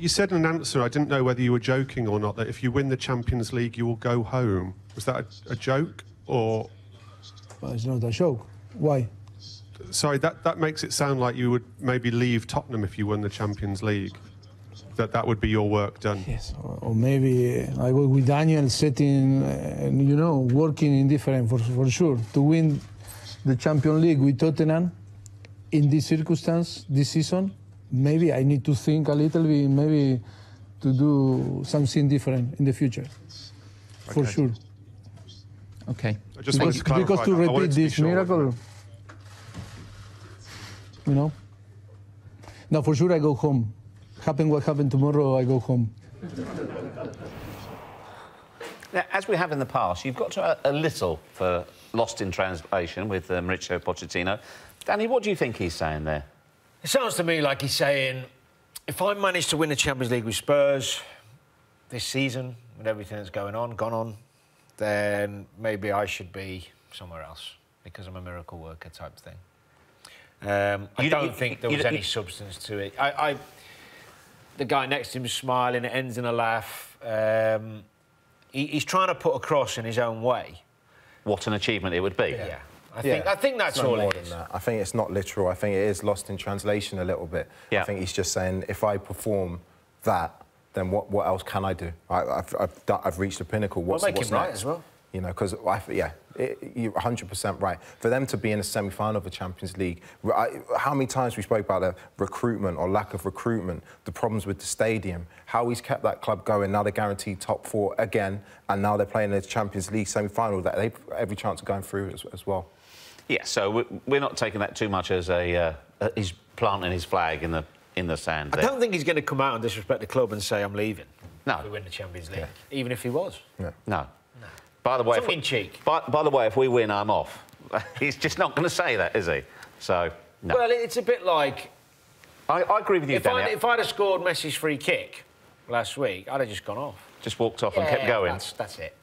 You said in an answer, I didn't know whether you were joking or not, that if you win the Champions League, you will go home. Was that a joke, or...? Well, it's not a joke. Why? Sorry, that makes it sound like you would maybe leave Tottenham if you won the Champions League. That would be your work done. Yes, or maybe I go with Daniel setting, you know, working in different, for sure. To win the Champions League with Tottenham in this circumstance, this season, maybe I need to think a little bit, maybe to do something different in the future, for sure. Okay. I just wanted to clarify because to repeat this sure, miracle, you know. No, for sure I go home. Happen what happened tomorrow, I go home. Now, as we have in the past, you've got to a little for Lost in Translation with Mauricio Pochettino. Danny, what do you think he's saying there? It sounds to me like he's saying, if I manage to win the Champions League with Spurs this season, with everything that's gone on, then maybe I should be somewhere else because I'm a miracle worker type thing. I don't think there was any substance to it. The guy next to him is smiling, it ends in a laugh. He's trying to put across in his own way what an achievement it would be. Yeah. I think that's all it is. I think it's not literal. I think it is lost in translation a little bit. Yeah. I think he's just saying, if I perform that, then what else can I do? I've reached the pinnacle. What's make him right next? as well. You know, because you're 100% right. For them to be in a semi-final of the Champions League, how many times we spoke about the recruitment or lack of recruitment, the problems with the stadium, how he's kept that club going. Now they're guaranteed top 4 again, and now they're playing the Champions League semi-final. That they've every chance of going through as well. Yeah, so we're not taking that too much as he's planting his flag in the sand. I don't think he's going to come out and disrespect the club and say I'm leaving. No, if we win the Champions League, even if he was. Yeah. No. By the way, by the way, if we win, I'm off. He's just not going to say that, is he? So, no. Well, it's a bit like... I agree with you, Danny. If I'd have scored Messi's free kick last week, I'd have just gone off. Just walked off and kept going. That's it.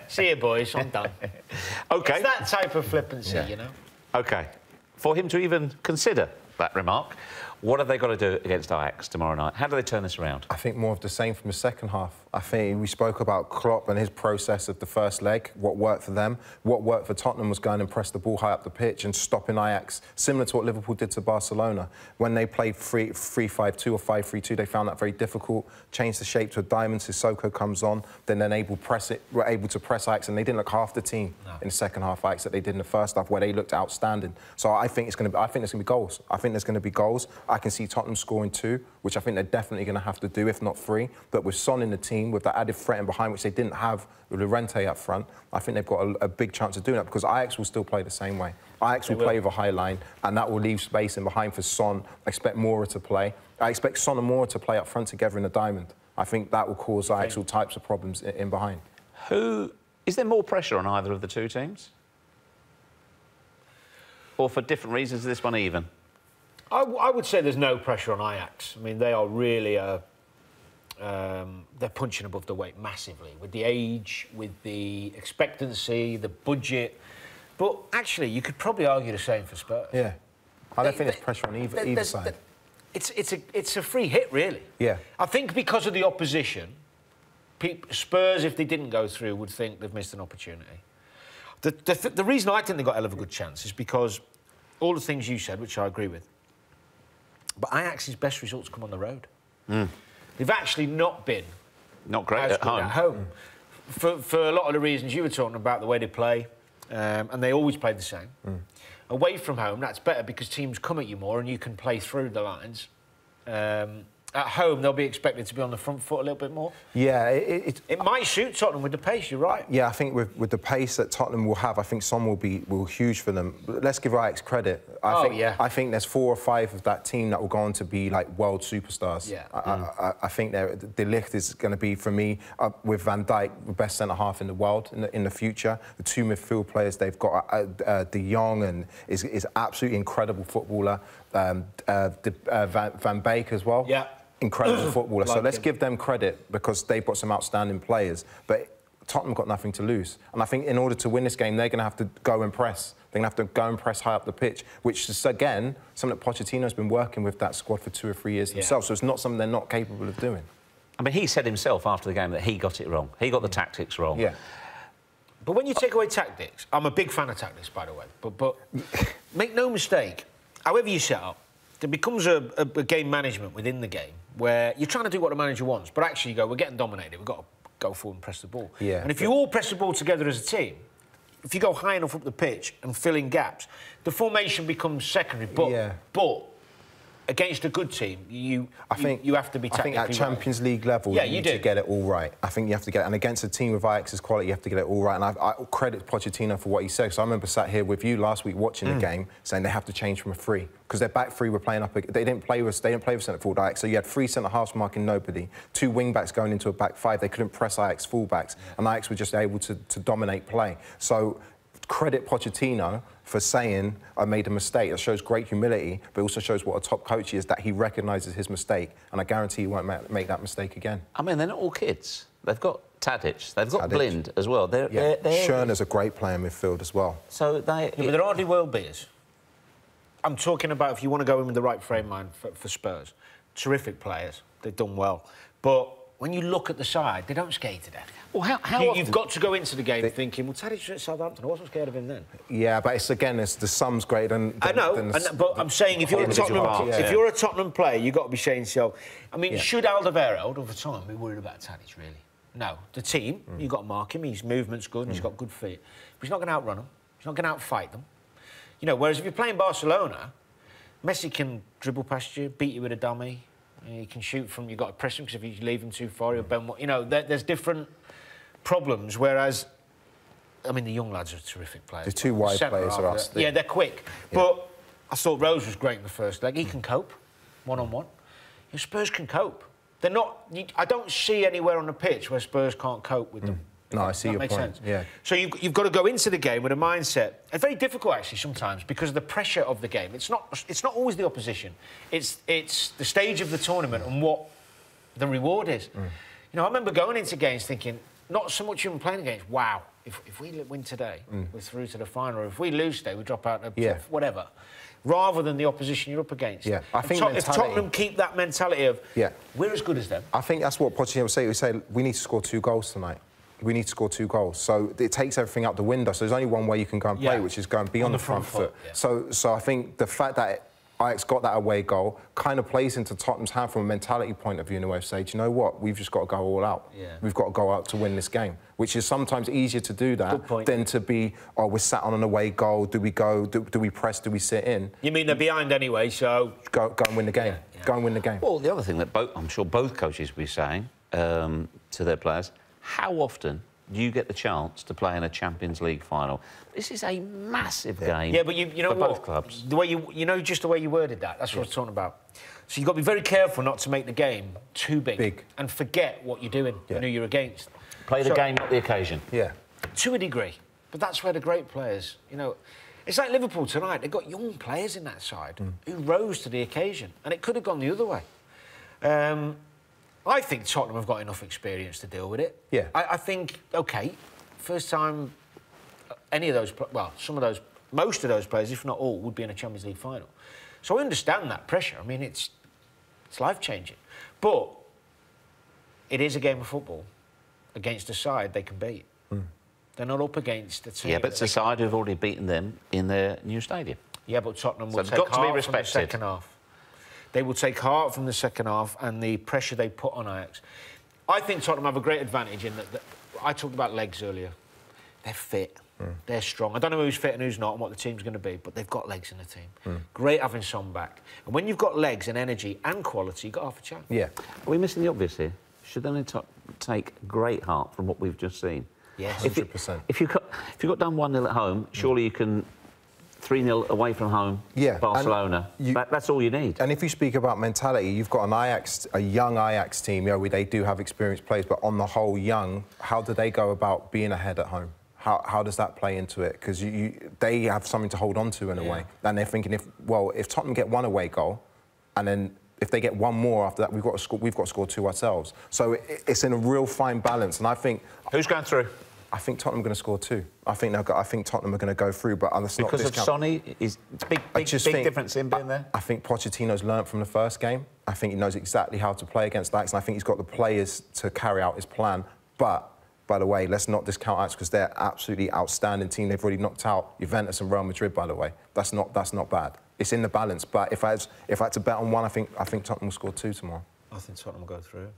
See you, boys. I'm done. OK. It's that type of flippancy, you know? OK. For him to even consider that remark, what have they got to do against Ajax tomorrow night? How do they turn this around? I think more of the same from the second half. I think we spoke about Klopp and his process of the first leg, what worked for them. What worked for Tottenham was going and press the ball high up the pitch and stopping Ajax, similar to what Liverpool did to Barcelona. When they played 3-5-2 or 5-3-2, they found that very difficult. Changed the shape to a diamond, Sissoko comes on, then they're able to press Ajax, and they didn't look half the team in the second half Ajax that they did in the first half, where they looked outstanding. So I think there's going to be goals. I think there's going to be goals. I can see Tottenham scoring 2, which I think they're definitely going to have to do, if not 3. But with Son in the team, with that added threat in behind, which they didn't have with Llorente up front, I think they've got a big chance of doing that, because Ajax will still play the same way. Ajax will play with a high line, and that will leave space in behind for Son. I expect Moura to play. I expect Son and Moura to play up front together in a diamond. I think that will cause Ajax all types of problems in behind. Is there more pressure on either of the two teams? Or for different reasons is this one even? I would say there's no pressure on Ajax. I mean, they are really they're punching above the weight massively with the age, with the expectancy, the budget. But actually, you could probably argue the same for Spurs. Yeah, I don't think there's pressure on either side. It's a free hit, really. Yeah. I think because of the opposition, Spurs, if they didn't go through, would think they've missed an opportunity. The reason I think they've got a hell of a good chance is because all the things you said, which I agree with, but Ajax's best results come on the road. They've actually not been great at home. For a lot of the reasons you were talking about, the way they play, and they always play the same. Away from home, that's better because teams come at you more and you can play through the lines. At home, they'll be expected to be on the front foot a little bit more. Yeah, it might suit Tottenham with the pace, you're right. Yeah, I think with the pace that Tottenham will have, I think Son will be huge for them. But let's give Ajax credit. I think there's 4 or 5 of that team that will go on to be like world superstars. Yeah. I think De Ligt is going to be, for me, with Van Dijk, the best centre-half in the world in the future. The 2 midfield players they've got, De Jong and is absolutely incredible footballer. Van Beek as well. Yeah. Incredible footballer. So let's give them credit because they've got some outstanding players. But Tottenham got nothing to lose. And I think in order to win this game, they're going to have to go and press They're going to have to go and press high up the pitch, which is, again, something that Pochettino's been working with that squad for 2 or 3 years himself, so it's not something they're not capable of doing. I mean, he said himself after the game that he got it wrong. He got the tactics wrong. Yeah. But when you take away tactics, I'm a big fan of tactics, by the way, but make no mistake, however you set up, there becomes a game management within the game where you're trying to do what the manager wants, but actually you go, we're getting dominated, we've got to go forward and press the ball. Yeah. And if you all press the ball together as a team, if you go high enough up the pitch and fill in gaps, the formation becomes secondary. But against a good team, you have to be tactically I think at Champions League level, you need to get it all right. I think you have to get it. And against a team with Ajax's quality, you have to get it all right. And I credit Pochettino for what he said. So I remember sat here with you last week watching the game, saying they have to change from a 3 because their back 3 were playing up. They didn't play with centre forward Ajax. So you had 3 centre halves marking nobody, 2 wing backs going into a back 5. They couldn't press Ajax full-backs, and Ajax were just able to dominate play. So credit Pochettino for saying, I made a mistake. That shows great humility, but also shows what a top coach is, that he recognises his mistake, and I guarantee he won't make that mistake again. I mean, they're not all kids. They've got Tadic, they've got Blind as well. Schürrle's a great player in midfield as well. So but they're hardly world beaters. I'm talking about if you want to go in with the right frame mind for Spurs. Terrific players, they've done well. But when you look at the side, they don't scare you to death. Well, how you've got to go into the game thinking, well, Tadic's at Southampton, I wasn't scared of him then. Yeah, but it's the sum's greater than I know, but I'm saying if you're a Tottenham player, you've got to be saying to yourself, I mean, should Alderweireld over time be worried about Tadic, really? No. The team, you've got to mark him, his movement's good and he's got good feet. But he's not going to outrun them, he's not going to outfight them. You know, whereas if you're playing Barcelona, Messi can dribble past you, beat you with a dummy, he can shoot from, you've got to press him because if you leave him too far, he'll bend. You know, there's different problems, whereas, I mean, the young lads are terrific players. The 2 wide players are us. Yeah, they're quick. Yeah. But I thought Rose was great in the first leg. He can cope, one-on-one. Your Spurs can cope. They're not... I don't see anywhere on the pitch where Spurs can't cope with them. No, I see your point. Sense. Yeah. So you've got to go into the game with a mindset. It's very difficult, actually, sometimes, because of the pressure of the game. It's not always the opposition. It's the stage of the tournament and what the reward is. You know, I remember going into games thinking, not so much even playing against, wow, if we win today, we're through to the final, or if we lose today, we drop out, whatever, rather than the opposition you're up against. Yeah, I think if Tottenham keep that mentality of, we're as good as them. I think that's what Pochettino would say. He would say, we need to score 2 goals tonight. We need to score 2 goals. So it takes everything out the window. So there's only one way you can go and play, which is go and be on the front foot. So I think the fact that Ajax got that away goal kind of plays into Tottenham's hand from a mentality point of view in a way of saying, do you know what, we've just got to go all out. We've got to go out to win this game, which is sometimes easier to do that than to be, oh, we're sat on an away goal, do we go, do we press, do we sit in? You mean they're behind anyway, so... Go and win the game. Go and win the game. Well, the other thing that I'm sure both coaches will be saying to their players, how often do you get the chance to play in a Champions League final? This is a massive game. Yeah, but you know for what? Both clubs. The way just the way you worded that. That's what I was talking about. So you've got to be very careful not to make the game too big. And forget what you're doing and who you're against. Play the game, not the occasion. Yeah. To a degree. But that's where the great players, you know... It's like Liverpool tonight. They've got young players in that side who rose to the occasion. And it could have gone the other way. I think Tottenham have got enough experience to deal with it. Yeah. I think, OK, first time any of those... Well, most of those players, if not all, would be in a Champions League final. So I understand that pressure. I mean, it's life-changing. But it is a game of football against a side they can beat. They're not up against a team... Yeah, but it's a side who've already beaten them in their new stadium. Yeah, but Tottenham will take heart from the second half. They will take heart from the second half and the pressure they put on Ajax. I think Tottenham have a great advantage in that I talked about legs earlier. They're fit. They're strong. I don't know who's fit and who's not and what the team's going to be, but they've got legs in the team. Great having Son back. And when you've got legs and energy and quality, you've got half a chance. Yeah. Are we missing the obvious here? Should they take great heart from what we've just seen? Yes, 100%. If you got done 1-0 at home, surely you can 3-0 away from home. Barcelona. That's all you need. And if you speak about mentality, you've got a young Ajax team. You know, they do have experienced players, but on the whole, young. How do they go about being ahead at home? How does that play into it? Because they have something to hold on to in a way, and they're thinking if Tottenham get 1 away goal, and then if they get 1 more after that, we've got to score 2 ourselves. So it's in a real fine balance, and I think who's going through? I think Tottenham are going to score 2. I think Tottenham are going to go through, but let's not because of Sonny, is big difference in being there. I think Pochettino's learnt from the first game. I think he knows exactly how to play against Ajax, and I think he's got the players to carry out his plan. But by the way, let's not discount Ajax because they're absolutely outstanding team. They've already knocked out Juventus and Real Madrid. By the way, that's not bad. It's in the balance. But if I had to bet on one, I think Tottenham will score 2 tomorrow. I think Tottenham will go through.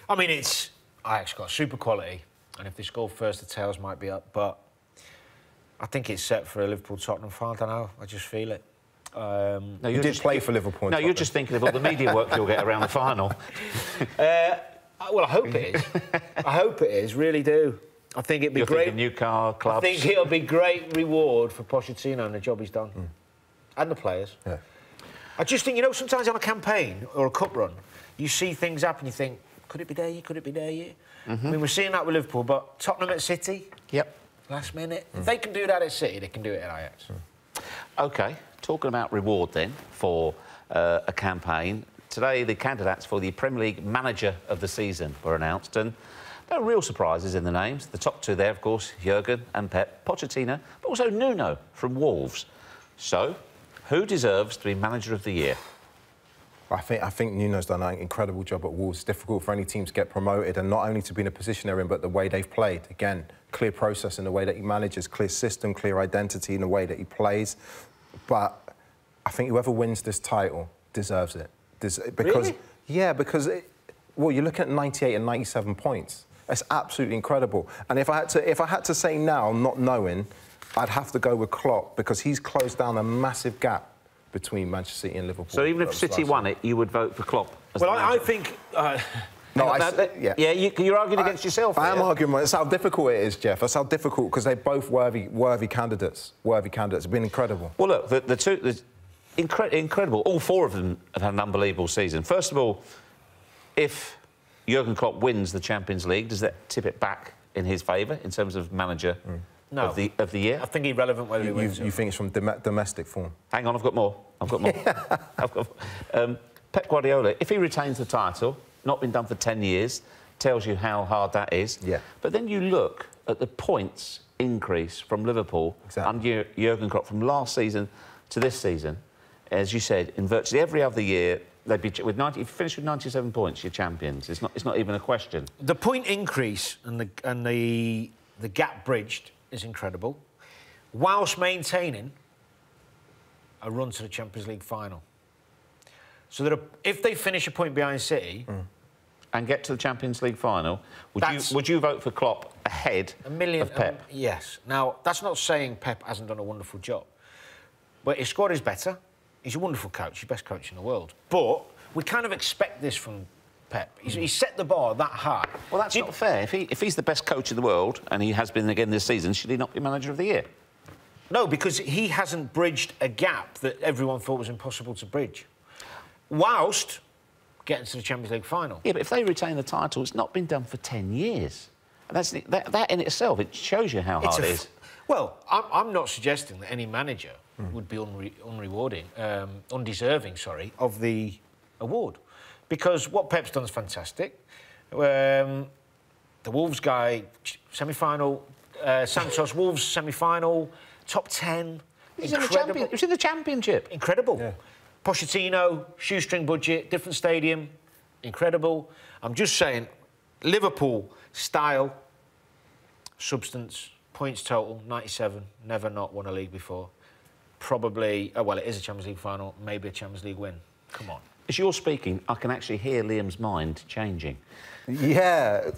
I mean, Ajax got super quality, and if they score first, the tails might be up. But I think it's set for a Liverpool-Tottenham final. I don't know. I just feel it. No, you did play for Liverpool. No, you're just thinking of all the media work you'll get around the final. Well, I hope it is. I hope it is. Really do. I think it'd be great. New car clubs. I think it'll be great reward for Pochettino and the job he's done, and the players. Yeah. I just think, sometimes on a campaign or a cup run, you see things happen. You think, could it be there? Could it be there? I mean, we're seeing that with Liverpool, but Tottenham at City. Yep. Last minute. If they can do that at City, they can do it at Ajax. OK, talking about reward then for a campaign. Today, the candidates for the Premier League Manager of the Season were announced, and no real surprises in the names. The top 2 there, of course, Jurgen and Pep, Pochettino, but also Nuno from Wolves. So, who deserves to be Manager of the Year? I think Nuno's done an incredible job at Wolves. It's difficult for any team to get promoted, and not only to be in a position they're in, but the way they've played. Again, clear process in the way that he manages, clear system, clear identity in the way that he plays. But I think whoever wins this title deserves it. Really? Yeah, because you're looking at 98 and 97 points. That's absolutely incredible. And if I had to say now, not knowing, I'd have to go with Klopp because he's closed down a massive gap between Manchester City and Liverpool. So even if City won it, you would vote for Klopp? Well, I think... you're arguing against yourself. I am arguing. That's how difficult it is, Jeff. That's how difficult, because they're both worthy candidates. Worthy candidates. It's been incredible. Well, look, the two... incredible. All 4 of them have had an unbelievable season. First of all, if Jurgen Klopp wins the Champions League, does that tip it back in his favour in terms of manager of the year? I think irrelevant whether he wins. You think it's from domestic form? Hang on, I've got more. Pep Guardiola, if he retains the title, not been done for 10 years, tells you how hard that is. Yeah. But then you look at the points increase from Liverpool under Jurgen Klopp from last season to this season. As you said, in virtually every other year, they'd be with 90. If you finish with 97 points, you're champions. It's not even a question. The point increase and the gap bridged is incredible, whilst maintaining a run to the Champions League final. So that if they finish a point behind City and get to the Champions League final, would you vote for Klopp ahead of Pep? Yes. Now, that's not saying Pep hasn't done a wonderful job, but his squad is better. He's a wonderful coach, he's the best coach in the world. But we kind of expect this from Pep. He's set the bar that high. Well, that's not fair. If he's the best coach in the world, and he has been again this season, should he not be Manager of the Year? No, because he hasn't bridged a gap that everyone thought was impossible to bridge, whilst getting to the Champions League final. Yeah, but if they retain the title, it's not been done for 10 years. And that in itself, it shows you how hard it is. Well, I'm not suggesting that any manager would be undeserving, of the award, because what Pep's done is fantastic. The Wolves guy, semi-final, Santos Wolves semi-final, top 10. He's in the Championship. Incredible. Yeah. Pochettino, shoestring budget, different stadium, incredible. I'm just saying, Liverpool style, substance, points total, 97, never not won a league before. Probably, well, it is a Champions League final, maybe a Champions League win. Come on. As you're speaking, I can actually hear Liam's mind changing. Yeah,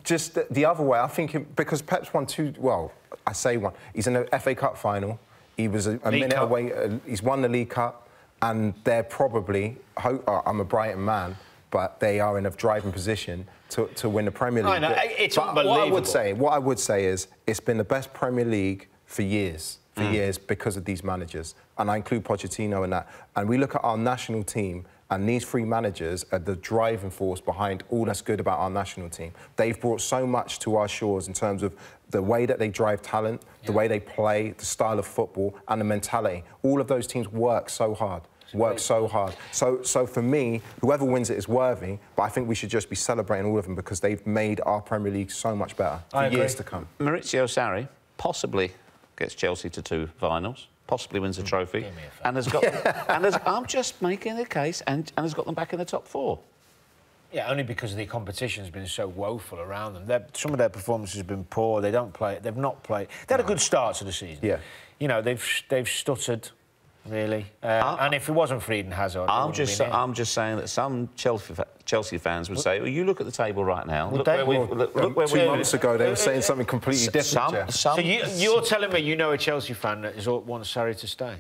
just the other way. I think because Pep's won 2, well, I say one. He's in the FA Cup final. He was a minute away. He's won the League Cup, and they're probably, I'm a Brighton man, but they are in a driving position to win the Premier League. I know, it's unbelievable. What I would say is it's been the best Premier League for years. Because of these managers, and I include Pochettino in that. And we look at our national team, and these 3 managers are the driving force behind all that's good about our national team. They've brought so much to our shores in terms of the way that they drive talent, the way they play, the style of football, and the mentality. All of those teams work so hard. worked so hard. So for me, whoever wins it is worthy, but I think we should just be celebrating all of them because they've made our Premier League so much better for years to come. Maurizio Sarri possibly gets Chelsea to 2 finals, possibly wins a trophy, and has got I'm just making the case, and has got them back in the top 4. Yeah, only because the competition's been so woeful around them. Some of their performances have been poor. They don't play. They've not played. They had a good start to the season. Yeah. You know, they've stuttered, really. And if it wasn't for Eden Hazard, I'm just saying that some Chelsea fans would say, well, you look at the table right now. Look where we 2 months ago, they were saying something completely different. So you're telling me you know a Chelsea fan that wants Sarri to stay?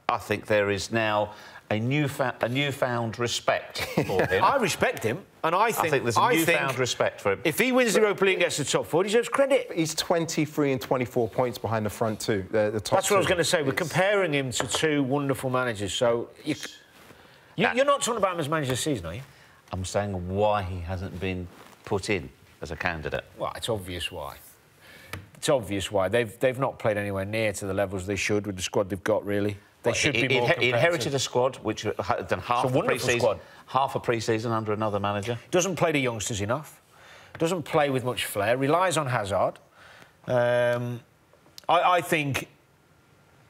I think there is now a newfound respect for him. I respect him, and I think there's a newfound respect for him. If he wins the Europa League and gets to the top 4, he deserves credit. He's 23 and 24 points behind the front 2, the top 2. That's what I was going to say. We're comparing him to 2 wonderful managers, so you're not talking about him as manager this season, are you? I'm saying why he hasn't been put in as a candidate. Well, it's obvious why. It's obvious why. They've not played anywhere near to the levels they should with the squad they've got, really. They should be more competitive. He inherited a squad which had done half a pre-season under another manager. Doesn't play the youngsters enough. Doesn't play with much flair. Relies on Hazard. I think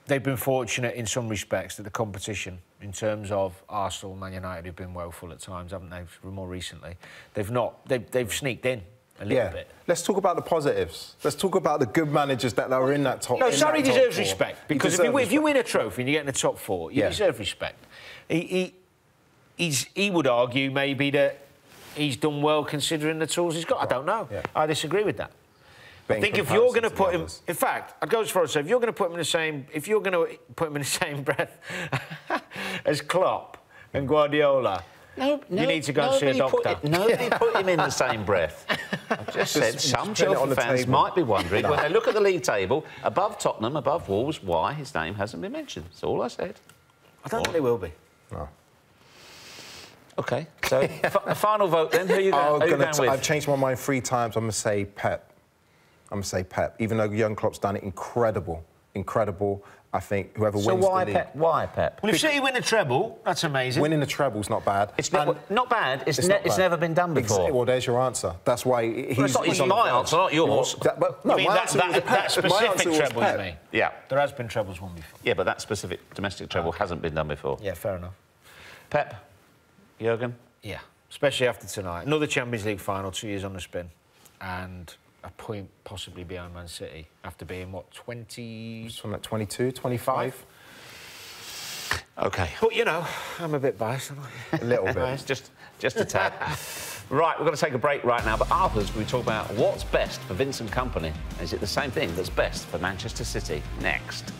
they've been fortunate in some respects that the competition, in terms of Arsenal, Man United, who've been woeful at times, haven't they? More recently, they've sneaked in a little bit. Let's talk about the positives. Let's talk about the good managers that are in that top. No, Sarri deserves respect because if you win a trophy and you get in the top 4, you deserve respect. He would argue maybe that he's done well considering the tools he's got. I don't know. Yeah. I disagree with that. I think if you're going to put him, in fact, I'd go as far as to say, if you're going to put him in the same breath as Klopp and Guardiola. No, you need to go and see a doctor. Nobody put him in the same breath. I just said some Chelsea fans might be wondering, when they look at the league table, above Tottenham, above Wolves, why his name hasn't been mentioned. That's all I said. I don't think they will be. No. OK, so a final vote then. Who are you going with? I've changed my mind 3 times. I'm going to say Pep. Even though Jurgen Klopp's done it incredible. I think whoever wins the league... So why Pep? Well, if City win a treble, that's amazing. Winning the treble's not bad. It's not bad. It's never been done before. Well, there's your answer. That's why he's... Well, it's not my answer, not yours. That specific treble, you mean? Yeah. There has been trebles won before. Yeah, but that specific domestic treble hasn't been done before. Yeah, fair enough. Pep? Jurgen? Yeah, especially after tonight. Another Champions League final, 2 years on the spin, and a point possibly behind Man City after being, what, 20... From like 22, 25? OK. But, you know, I'm a bit biased, aren't I? A little bit. just a tad. Right, we're going to take a break right now, but afterwards we talk about what's best for Vincent Kompany. Is it the same thing that's best for Manchester City? Next.